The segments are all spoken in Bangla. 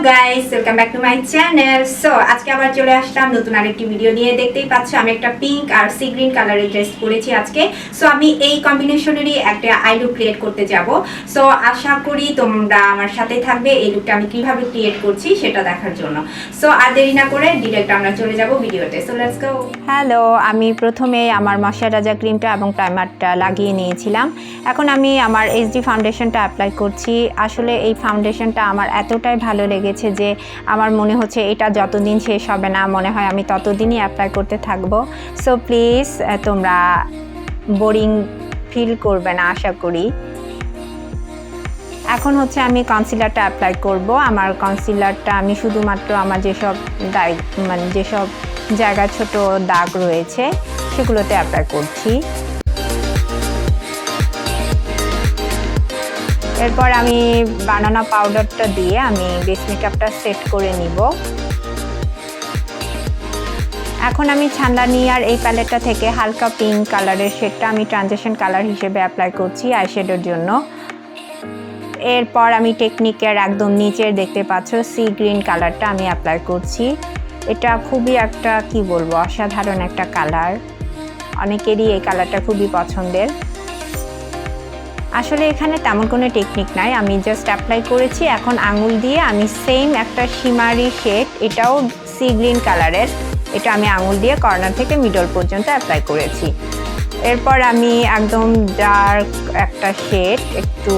guys, welcome back to my channel. So আজকে আবার চলে আসলাম নতুন আরেকটি ভিডিও নিয়ে। দেখতেই পাচ্ছ আমি একটা পিঙ্ক আর সি গ্রিন কালারের ড্রেস পরেছি আজকে। সো আমি এই কম্বিনেশনেরই একটা আই লুক ক্রিয়েট করতে যাব। সো আশা করি তোমরা আমার সাথে থাকবে এই লুকটা আমি কিভাবে ক্রিয়েট করছি সেটা দেখার জন্য। সো আর দেরি না করে ডিরেক্ট আমরা চলে যাব ভিডিওতে। So let's go. হ্যালো, আমি প্রথমে আমার ময়শ্চারাইজার ক্রিমটা এবং প্রাইমারটা লাগিয়ে নিয়েছিলাম। এখন আমি আমার এইচডি ফাউন্ডেশনটা অ্যাপ্লাই করছি। আসলে এই ফাউন্ডেশনটা আমার এতটাই ভালো লেগেছে যে আমার মনে হচ্ছে এটা যতদিন শেষ হবে না মনে হয় আমি ততদিনই অ্যাপ্লাই করতে থাকবো। সো প্লিজ তোমরা বোরিং ফিল করবে না আশা করি। এখন হচ্ছে আমি কনসিলারটা অ্যাপ্লাই করব। আমার কনসিলারটা আমি শুধুমাত্র আমার যেসব যেসব জায়গায় ছোট দাগ রয়েছে সেগুলোতে অ্যাপ্লাই করছি। এরপর আমি বানানা পাউডারটা দিয়ে আমি বেস মেকআপটা সেট করে নিব। এখন আমি ছান্দানিয়ার এই প্যালেটটা থেকে হালকা পিঙ্ক কালারের শেডটা আমি ট্রানজিশন কালার হিসেবে অ্যাপ্লাই করছি আইশ্যাডোর জন্য। এরপর আমি টেকনিকের একদম নিচের দেখতে পাচ্ছ সি গ্রিন কালারটা আমি অ্যাপ্লাই করছি। এটা খুবই একটা কি বলবো অসাধারণ একটা কালার, অনেকেরই এই কালারটা খুবই পছন্দের। আসলে এখানে তেমন কোনো টেকনিক নাই, আমি জাস্ট অ্যাপ্লাই করেছি। এখন আঙুল দিয়ে আমি সেম একটা শিমারি শেড, এটাও সি গ্রিন কালারের, এটা আমি আঙুল দিয়ে কর্নার থেকে মিডল পর্যন্ত অ্যাপ্লাই করেছি। এরপর আমি একদম ডার্ক একটা শেড, একটু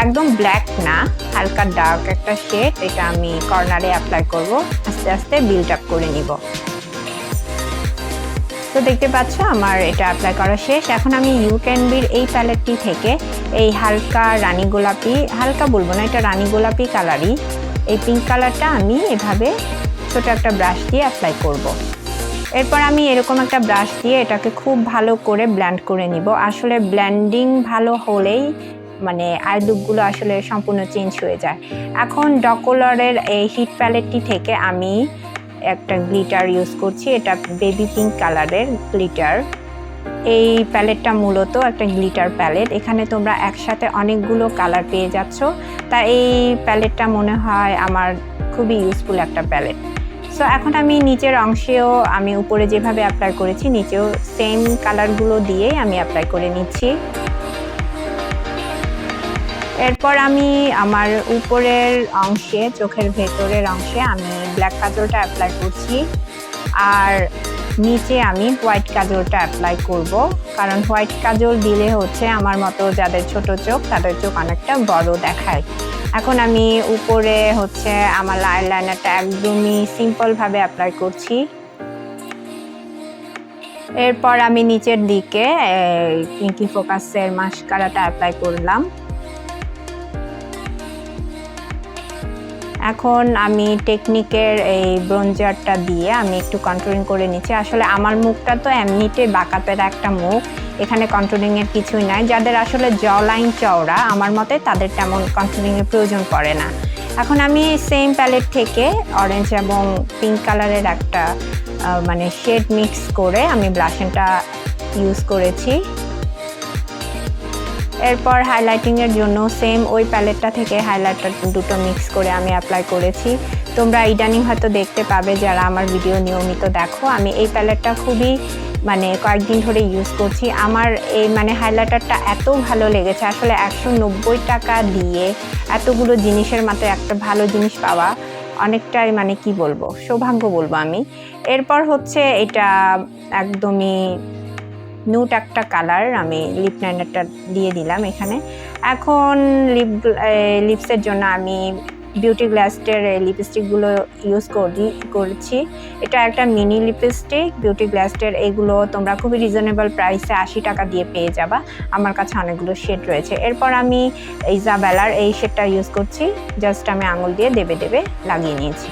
একদম ব্ল্যাক না, হালকা ডার্ক একটা শেড, এটা আমি কর্নারে অ্যাপ্লাই করব। আস্তে আস্তে বিল্ড আপ করে নিব। তো দেখতে পাচ্ছ আমার এটা অ্যাপ্লাই করা শেষ। এখন আমি ইউক্যানবির এই প্যালেটটি থেকে এই হালকা রানী গোলাপি, হালকা বলবো না, এটা রানী গোলাপি কালারই, এই পিঙ্ক কালারটা আমি এভাবে ছোট একটা ব্রাশ দিয়ে অ্যাপ্লাই করব। এরপর আমি এরকম একটা ব্রাশ দিয়ে এটাকে খুব ভালো করে ব্লেন্ড করে নিব। আসলে ব্লেন্ডিং ভালো হলেই আই লুকগুলো আসলে সম্পূর্ণ চেঞ্জ হয়ে যায়। এখন ডকোলারের এই হিট প্যালেটটি থেকে আমি একটা গ্লিটার ইউজ করছি, এটা বেবি পিঙ্ক কালারের গ্লিটার। এই প্যালেটটা মূলত একটা গ্লিটার প্যালেট, এখানে তোমরা একসাথে অনেকগুলো কালার পেয়ে যাচ্ছ। তা এই প্যালেটটা মনে হয় আমার খুবই ইউজফুল একটা প্যালেট। সো এখন আমি নিচের অংশেও আমি উপরে যেভাবে অ্যাপ্লাই করেছি নিচেও সেম কালারগুলো দিয়েই আমি অ্যাপ্লাই করে নিচ্ছি। এরপর আমি আমার উপরের অংশে, চোখের ভেতরের অংশে আমি ব্ল্যাক কাজলটা অ্যাপ্লাই করছি, আর নিচে আমি হোয়াইট কাজলটা অ্যাপ্লাই করব। কারণ হোয়াইট কাজল দিলে হচ্ছে আমার মতো যাদের ছোট চোখ তাদের চোখ অনেকটা বড় দেখায়। এখন আমি উপরে হচ্ছে আমার আইলাইনারটা একদমই সিম্পলভাবে অ্যাপ্লাই করছি। এরপর আমি নিচের দিকে পিঙ্কি ফোকাসের মাস্কারাটা অ্যাপ্লাই করলাম। এখন আমি টেকনিকের এই ব্রোঞ্জারটা দিয়ে আমি একটু কন্ট্রোলিং করে নিচ্ছি। আসলে আমার মুখটা তো এমনিতে বাঁকাতের একটা মুখ, এখানে কন্ট্রোলিংয়ের কিছুই নাই। যাদের আসলে জ লাইন চওড়া আমার মতে তাদের তেমন কন্ট্রোলিংয়ের প্রয়োজন পড়ে না। এখন আমি সেম প্যালেট থেকে অরেঞ্জ এবং পিঙ্ক কালারের একটা শেড মিক্স করে আমি ব্লাশনটা ইউজ করেছি। এরপর হাইলাইটিংয়ের জন্য সেম ওই প্যালেটটা থেকে হাইলাইটার দুটো মিক্স করে আমি অ্যাপ্লাই করেছি। তোমরা ইদানিং হয়তো দেখতে পাবে যারা আমার ভিডিও নিয়মিত দেখো, আমি এই প্যালেটটা খুবই কয়েকদিন ধরে ইউজ করছি। আমার এই হাইলাইটারটা এত ভালো লেগেছে। আসলে 190 টাকা দিয়ে এতগুলো জিনিসের মাত্র একটা ভালো জিনিস পাওয়া অনেকটাই কি বলবো সৌভাগ্য বলবো আমি। এরপর হচ্ছে এটা একদমই নিউট একটা কালার, আমি লিপ লাইনারটা দিয়ে দিলাম এখানে। এখন লিপসের জন্য আমি বিউটিগ্লাস্টের লিপস্টিকগুলো ইউজ করছি। এটা একটা মিনি লিপস্টিক বিউটিগ্লাস্টের, এগুলো তোমরা খুবই রিজনেবল প্রাইসে 80 টাকা দিয়ে পেয়ে যাবা। আমার কাছে অনেকগুলো শেড রয়েছে। এরপর আমি ইজাবেলার এই শেডটা ইউজ করছি, জাস্ট আমি আঙুল দিয়ে দেবে দেবে লাগিয়ে নিয়েছি।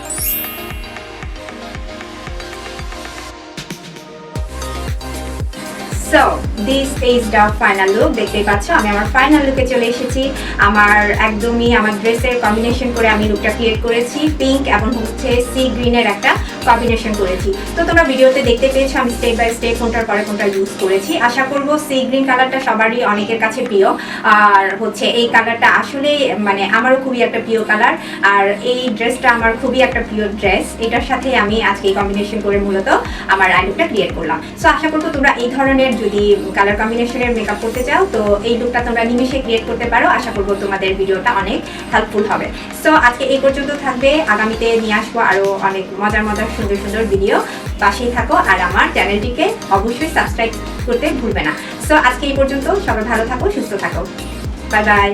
So this is the final look. দেখতেই পাচ্ছ আমি আমার ফাইনাল লুকে চলে এসেছি। আমার একদমই আমার ড্রেসের কম্বিনেশন করে আমি লুকটা ক্রিয়েট করেছি, পিঙ্ক এবং হচ্ছে সি গ্রিনের একটা কম্বিনেশন করেছি। তো তোমরা ভিডিওতে দেখতে পেয়েছো আমি স্টেপ বাই স্টেপ কোনটার পরে কোনটা ইউজ করেছি। আশা করবো সি গ্রিন কালারটা সবারই অনেকের কাছে প্রিয়, আর হচ্ছে এই কালারটা আসলে মানে আমারও খুবই একটা প্রিয় কালার, আর এই ড্রেসটা আমার খুবই একটা প্রিয় ড্রেস। এটার সাথে আমি আজকে কম্বিনেশন করে মূলত আমার আই লুকটা ক্রিয়েট করলাম। সো আশা করবো তোমরা এই ধরনের যদি কালার কম্বিনেশনের মেকআপ করতে চাও তো এই লুকটা তোমরা নিমেষে ক্রিয়েট করতে পারো। আশা করবো তোমাদের ভিডিওটা অনেক হেল্পফুল হবে। সো আজকে এই পর্যন্ত থাকবে, আগামীতে নিয়ে আসবো আরও অনেক মজার মজার সুন্দর সুন্দর ভিডিও। পাশেই থাকো আর আমার চ্যানেলটিকে অবশ্যই সাবস্ক্রাইব করতে ভুলবে না। সো আজকে এই পর্যন্ত, সবাই ভালো থাকো, সুস্থ থাকো, বাই বাই।